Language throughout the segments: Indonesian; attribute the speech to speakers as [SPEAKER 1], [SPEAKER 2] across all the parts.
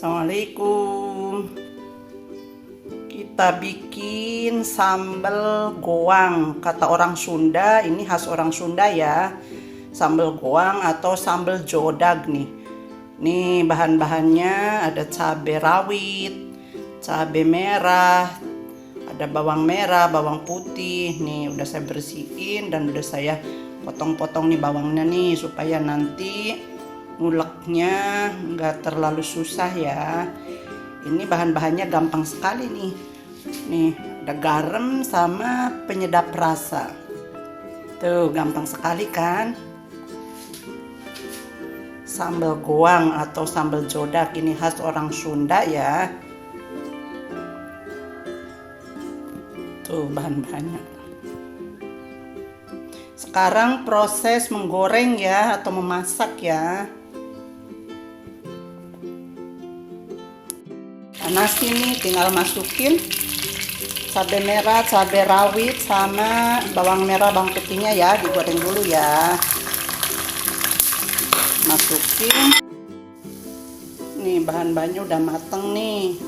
[SPEAKER 1] Assalamualaikum. Kita bikin sambal goang. Kata orang Sunda, ini khas orang Sunda ya. Sambal goang atau sambal jodag nih. Nih bahan-bahannya ada cabai rawit, cabai merah, ada bawang merah, bawang putih. Nih udah saya bersihin dan udah saya potong-potong nih bawangnya nih supaya nanti nguleknya nggak terlalu susah ya. Ini bahan-bahannya gampang sekali nih. Nih ada garam sama penyedap rasa. Tuh gampang sekali kan. Sambal goang atau sambal jodak ini khas orang Sunda ya. Tuh bahan-bahannya. Sekarang proses menggoreng ya atau memasak ya. Nasi nih tinggal masukin cabai merah, cabai rawit sama bawang merah, bawang putihnya ya, digoreng dulu ya. Masukin. Nih bahan-bahannya udah mateng nih.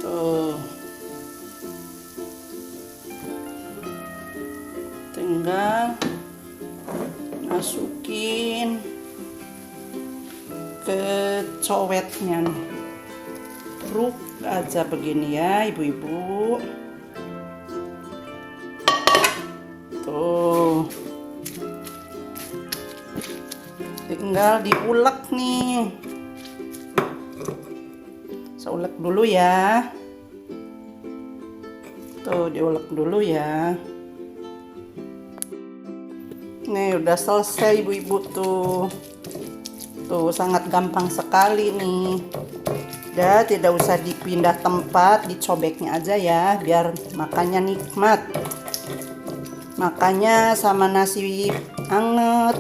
[SPEAKER 1] Tuh. Tinggal masukin ke cowetnya nih. Ruk aja begini ya ibu-ibu. Tuh. Tinggal diulek nih. Saya ulek dulu ya. Tuh diulek dulu ya. Nih udah selesai ibu-ibu tuh. Tuh sangat gampang sekali nih. Udah tidak usah dipindah tempat, dicobeknya aja ya biar makannya nikmat. Makannya sama nasi anget.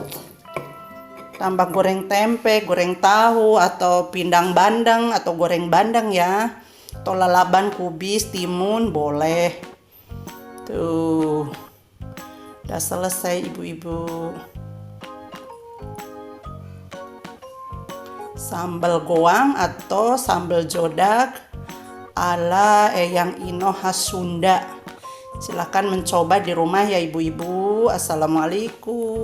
[SPEAKER 1] Tambah goreng tempe, goreng tahu atau pindang bandeng atau goreng bandeng ya. Atau lalaban, kubis, timun boleh. Tuh. Udah selesai ibu-ibu. Sambal goang atau sambal jodag ala Eyang Ino khas Sunda. Silahkan mencoba di rumah ya ibu-ibu. Assalamualaikum.